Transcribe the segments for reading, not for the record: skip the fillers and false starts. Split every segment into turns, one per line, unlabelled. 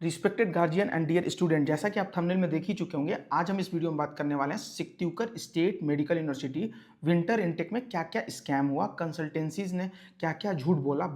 Respected guardian and dear student, जैसा कि आप थंबनेल में देख ही चुके होंगे, आज हम इस वीडियो में बात करने वाले हैं सिक्त्यूकर state medical university winter intake में क्या क्या स्कैम हुआ, कंसल्टेंसीज ने क्या क्या झूठ बोला,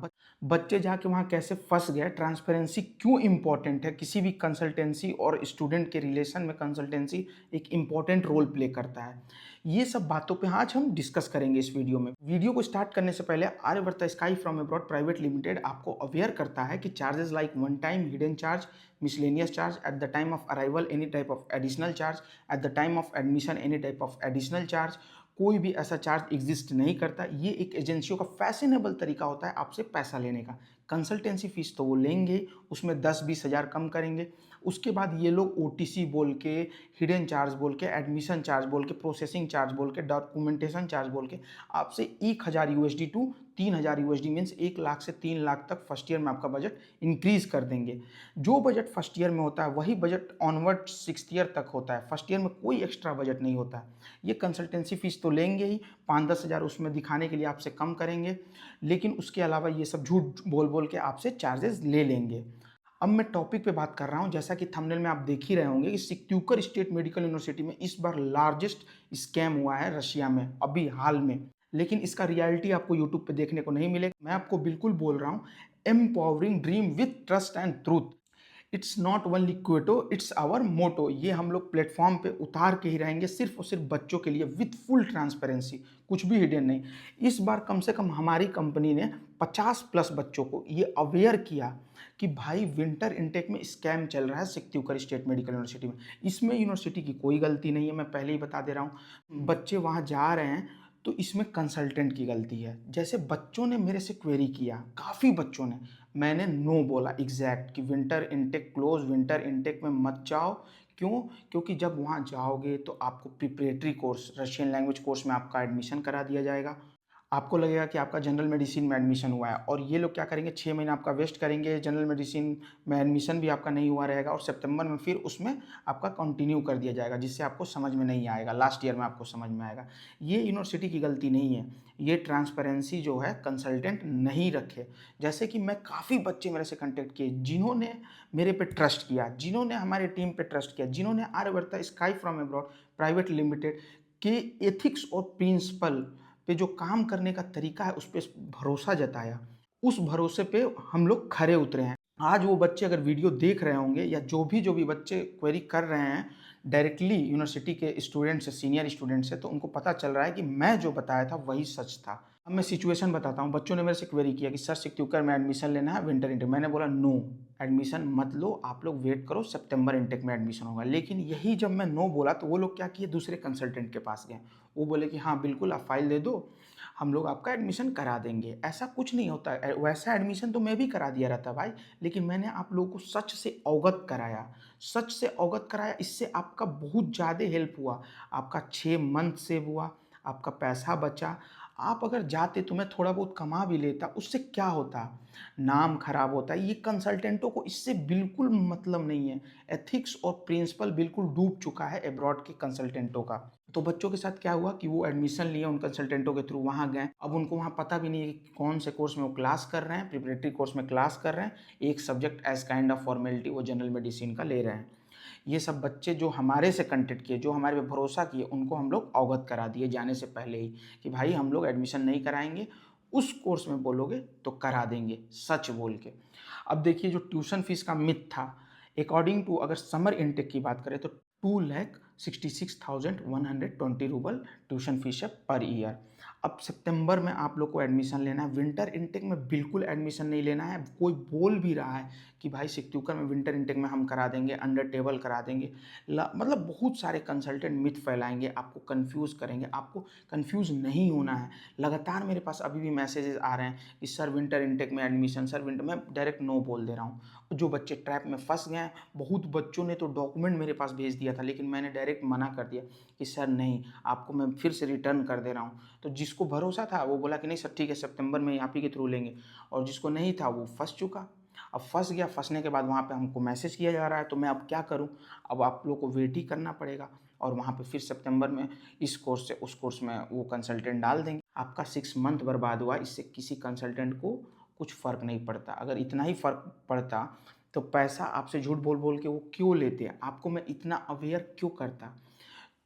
बच्चे जाके वहाँ कैसे फंस गए, ट्रांसपेरेंसी क्यों इंपॉर्टेंट है। किसी भी कंसल्टेंसी और स्टूडेंट के रिलेशन में कंसल्टेंसी एक इंपॉर्टेंट रोल प्ले करता है। ये सब बातों पे आज हम डिस्कस करेंगे इस वीडियो में। वीडियो को स्टार्ट करने से पहले Aryavart sky from abroad private limited आपको अवेयर करता है कि charges like one time hidden charge, miscellaneous charge at the time of arrival, any type of additional charge at the time of admission, any type of additional charge, कोई भी ऐसा charge exist नहीं करता। ये एक एजेंसियों का फैशनेबल तरीका होता है आपसे पैसा लेने का। कंसल्टेंसी फीस तो वो लेंगे, उसमें 10-20 हज़ार कम करेंगे। उसके बाद ये लोग ओटीसी बोल के, हिडन चार्ज बोल के, एडमिशन चार्ज बोल के, प्रोसेसिंग चार्ज बोल के, डॉक्यूमेंटेशन चार्ज बोल के आपसे 1000 USD to 3000 USD means 1 lakh से 3 लाख तक फर्स्ट ईयर में आपका बजट इंक्रीज कर देंगे। जो बजट फर्स्ट ईयर में होता है वही बजट ऑनवर्ड सिक्स्थ ईयर तक होता है। फर्स्ट ईयर में कोई एक्स्ट्रा बजट नहीं होता है। ये कंसल्टेंसी फीस तो लेंगे ही, 5-10 हज़ार उसमें दिखाने के लिए आपसे कम करेंगे, लेकिन उसके अलावा ये सब झूठ बोल बोल के आपसे चार्जेस ले लेंगे। अब मैं टॉपिक पे बात कर रहा हूँ। जैसा कि थंबनेल में आप देख ही रहे होंगे कि सिक्त्यूकर स्टेट मेडिकल यूनिवर्सिटी में इस बार लार्जेस्ट स्कैम हुआ है रशिया में अभी हाल में, लेकिन इसका रियलिटी आपको यूट्यूब पे देखने को नहीं मिलेगा। मैं आपको बिल्कुल बोल रहा हूँ, empowering dream with trust and truth, it's not one liquido, it's our motto. ये हम लोग प्लेटफॉर्म पे उतार के ही रहेंगे सिर्फ और सिर्फ बच्चों के लिए विथ फुल ट्रांसपेरेंसी, कुछ भी हिडन नहीं। इस बार कम से कम हमारी कंपनी ने 50+ बच्चों को ये अवेयर किया कि भाई विंटर इनटेक में स्कैम चल रहा है सिक्त्यूकर स्टेट मेडिकल यूनिवर्सिटी में। इसमें यूनिवर्सिटी की कोई गलती नहीं है, मैं पहले ही बता दे रहा हूँ। बच्चे वहाँ जा रहे हैं तो इसमें कंसल्टेंट की गलती है। जैसे बच्चों ने मेरे से क्वेरी किया, काफ़ी बच्चों ने, मैंने नो बोला एग्जैक्ट कि winter intake close, winter intake में मत जाओ। क्यों? क्योंकि जब वहाँ जाओगे तो आपको preparatory course, Russian language course में आपका एडमिशन करा दिया जाएगा। आपको लगेगा कि आपका जनरल मेडिसिन में एडमिशन हुआ है, और ये लोग क्या करेंगे, 6 महीना आपका वेस्ट करेंगे। जनरल मेडिसिन में एडमिशन भी आपका नहीं हुआ रहेगा, और सितंबर में फिर उसमें आपका कंटिन्यू कर दिया जाएगा, जिससे आपको समझ में नहीं आएगा, लास्ट ईयर में आपको समझ में आएगा। ये यूनिवर्सिटी की गलती नहीं है, ये ट्रांसपेरेंसी जो है कंसल्टेंट नहीं रखे। जैसे कि मैं काफ़ी बच्चे मेरे से कंटेक्ट किए जिन्होंने मेरे पे ट्रस्ट किया, जिन्होंने हमारे टीम पे ट्रस्ट किया, जिन्होंने Aryavart sky from abroad private limited के एथिक्स और प्रिंसिपल पे जो काम करने का तरीका है उस पे भरोसा जताया। उस भरोसे पे हम लोग खरे उतरे हैं। आज वो बच्चे अगर वीडियो देख रहे होंगे, या जो भी बच्चे क्वेरी कर रहे हैं डायरेक्टली यूनिवर्सिटी के स्टूडेंट से, सीनियर स्टूडेंट से, तो उनको पता चल रहा है कि मैं जो बताया था वही सच था। अब मैं सिचुएशन बताता हूँ। बच्चों ने मेरे से क्वेरी किया कि सर सिक्त्यूकर में एडमिशन लेना है विंटर इनटेक। मैंने बोला नो, एडमिशन मत लो, आप लोग वेट करो, सितंबर इनटेक में एडमिशन होगा। लेकिन यही जब मैं नो बोला तो वो लोग क्या किए, दूसरे कंसल्टेंट के पास गए। वो बोले कि हाँ बिल्कुल आप फाइल दे दो, हम लोग आपका एडमिशन करा देंगे। ऐसा कुछ नहीं होता है, वैसा एडमिशन तो मैं भी करा दिया रहता भाई, लेकिन मैंने आप लोगों को सच से अवगत कराया, सच से अवगत कराया। इससे आपका बहुत ज़्यादा हेल्प हुआ, आपका 6 मंथ सेव हुआ, आपका पैसा बचा। आप अगर जाते तो मैं थोड़ा बहुत कमा भी लेता, उससे क्या होता, नाम खराब होता है। ये कंसल्टेंटों को इससे बिल्कुल मतलब नहीं है। एथिक्स और प्रिंसिपल बिल्कुल डूब चुका है अब्रॉड के कंसल्टेंटों का। तो बच्चों के साथ क्या हुआ कि वो एडमिशन लिए उन कंसल्टेंटों के थ्रू, वहाँ गए। अब उनको वहाँ पता भी नहीं है कि कौन से कोर्स में वो क्लास कर रहे हैं, प्रिपरेटरी कोर्स में क्लास कर रहे हैं, एक subject as kind of formality वो जनरल मेडिसिन का ले रहे हैं। ये सब बच्चे जो हमारे से कंटेक्ट किए, जो हमारे पे भरोसा किए, उनको हम लोग अवगत करा दिए जाने से पहले ही कि भाई हम लोग एडमिशन नहीं कराएंगे, उस कोर्स में बोलोगे तो करा देंगे, सच बोल के। अब देखिए, जो ट्यूशन फीस का मिथ था, अकॉर्डिंग टू अगर समर इनटेक की बात करें तो 2,66,120 रूबल ट्यूशन फीस है पर ईयर। अब सितंबर में आप लोग को एडमिशन लेना है, विंटर इनटेक में बिल्कुल एडमिशन नहीं लेना है। कोई बोल भी रहा है कि भाई सिक्त्यूकर में विंटर इनटेक में हम करा देंगे, अंडर टेबल करा देंगे, मतलब बहुत सारे कंसल्टेंट मिथ फैलाएंगे, आपको कंफ्यूज करेंगे। आपको कंफ्यूज नहीं होना है। लगातार मेरे पास अभी भी मैसेजेस आ रहे हैं कि सर विंटर इनटेक में एडमिशन, सर विंटर। मैं डायरेक्ट नो बोल दे रहा हूँ। जो बच्चे ट्रैप में फंस गए हैं, बहुत बच्चों ने तो डॉक्यूमेंट मेरे पास भेज दिया था, लेकिन मैंने डायरेक्ट मना कर दिया कि सर नहीं, आपको मैं फिर से रिटर्न कर दे रहा हूँ। तो जिसको भरोसा था वो बोला कि नहीं सर ठीक है, सितंबर में आप ही के थ्रू लेंगे, और जिसको नहीं था वो फंस चुका। अब फंस गया, फंसने के बाद वहाँ पे हमको मैसेज किया जा रहा है, तो मैं अब क्या करूँ। अब आप लोग को वेट ही करना पड़ेगा, और वहाँ पे फिर सितंबर में इस कोर्स से उस कोर्स में वो कंसल्टेंट डाल देंगे। आपका 6 मंथ बर्बाद हुआ। इससे किसी कंसल्टेंट को कुछ फ़र्क नहीं पड़ता। अगर इतना ही फ़र्क पड़ता तो पैसा आपसे झूठ बोल बोल के वो क्यों लेते हैं, आपको मैं इतना अवेयर क्यों करता।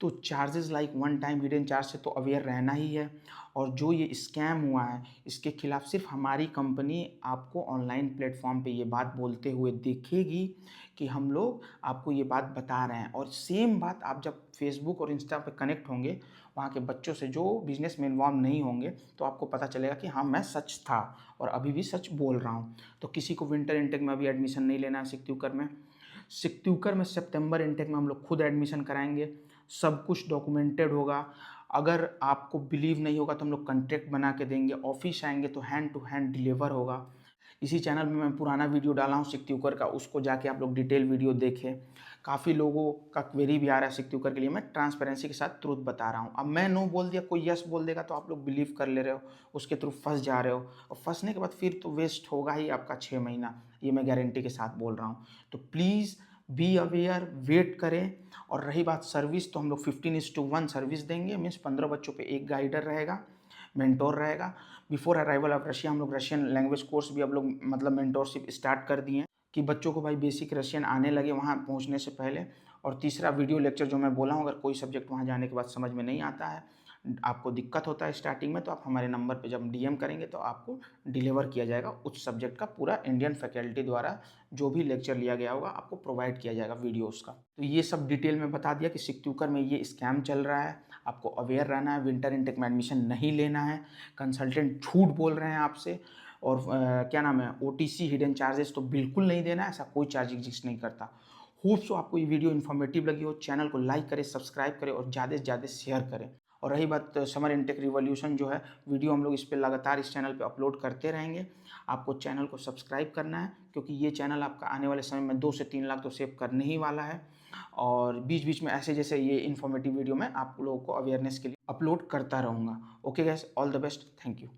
तो charges like one time hidden charge से तो अवेयर रहना ही है। और जो ये स्कैम हुआ है इसके खिलाफ सिर्फ हमारी कंपनी आपको ऑनलाइन प्लेटफॉर्म पे ये बात बोलते हुए दिखेगी कि हम लोग आपको ये बात बता रहे हैं। और सेम बात आप जब फेसबुक और इंस्टा पे कनेक्ट होंगे वहाँ के बच्चों से जो बिजनेस में इन्वॉल्व नहीं होंगे, तो आपको पता चलेगा कि हाँ मैं सच था और अभी भी सच बोल रहा हूँ। तो किसी को विंटर इंटेक में अभी एडमिशन नहीं लेना है सिक्त्यूकर में। सिक्त्यूकर में सितंबर इंटेक में हम लोग खुद एडमिशन कराएंगे, सब कुछ डॉक्यूमेंटेड होगा। अगर आपको बिलीव नहीं होगा तो हम लोग कॉन्ट्रैक्ट बना के देंगे, ऑफिस आएंगे तो हैंड टू हैंड डिलीवर होगा। इसी चैनल में मैं पुराना वीडियो डाला हूँ सिक्त्यूकर का, उसको जाके आप लोग डिटेल वीडियो देखें। काफ़ी लोगों का क्वेरी भी आ रहा है सिक्त्यूकर के लिए, मैं ट्रांसपेरेंसी के साथ ट्रुथ बता रहा हूँ। अब मैं नो बोल दिया, कोई यस बोल देगा तो आप लोग बिलीव कर ले रहे हो, उसके थ्रू फंस जा रहे हो, और फंसने के बाद फिर तो वेस्ट होगा ही आपका 6 महीना, ये मैं गारंटी के साथ बोल रहा हूँ। तो प्लीज़ बी अवेयर, वेट करें। और रही बात सर्विस, तो हम लोग 15:1 सर्विस देंगे, मीन्स 15 बच्चों पे एक गाइडर रहेगा, मेंटोर रहेगा। बिफोर अराइवल ऑफ रशिया हम लोग रशियन लैंग्वेज कोर्स भी अब लोग मतलब मेंटोरशिप स्टार्ट कर दिए हैं कि बच्चों को भाई बेसिक रशियन आने लगे वहाँ पहुँचने से पहले। और तीसरा वीडियो लेक्चर जो मैं बोला हूँ, अगर कोई सब्जेक्ट वहाँ जाने के बाद समझ में नहीं आता है, आपको दिक्कत होता है स्टार्टिंग में, तो आप हमारे नंबर पे जब डीएम करेंगे तो आपको डिलीवर किया जाएगा उस सब्जेक्ट का पूरा इंडियन फैकल्टी द्वारा जो भी लेक्चर लिया गया होगा आपको प्रोवाइड किया जाएगा वीडियोस का। तो ये सब डिटेल में बता दिया कि सिक्त्यूकर में ये स्कैम चल रहा है, आपको अवेयर रहना है, विंटर इंटेक में एडमिशन नहीं लेना है, कंसल्टेंट झूठ बोल रहे हैं आपसे। और क्या नाम है, ओटीसी हिडन चार्जेस तो बिल्कुल नहीं देना है, ऐसा कोई चार्ज एग्जिस्ट नहीं करता। होप सो आपको ये वीडियो इन्फॉर्मेटिव लगी हो, चैनल को लाइक करें, सब्सक्राइब करें और ज़्यादा से ज़्यादा शेयर करें। और रही बात समर इंटेक रिवॉल्यूशन जो है, वीडियो हम लोग इस पर लगातार इस चैनल पे अपलोड करते रहेंगे। आपको चैनल को सब्सक्राइब करना है क्योंकि ये चैनल आपका आने वाले समय में 2 से 3 लाख तो सेव करने ही वाला है। और बीच बीच में ऐसे जैसे ये इन्फॉर्मेटिव वीडियो मैं आप लोगों को अवेयरनेस के लिए अपलोड करता रहूँगा। Okay gas, all the best, thank you.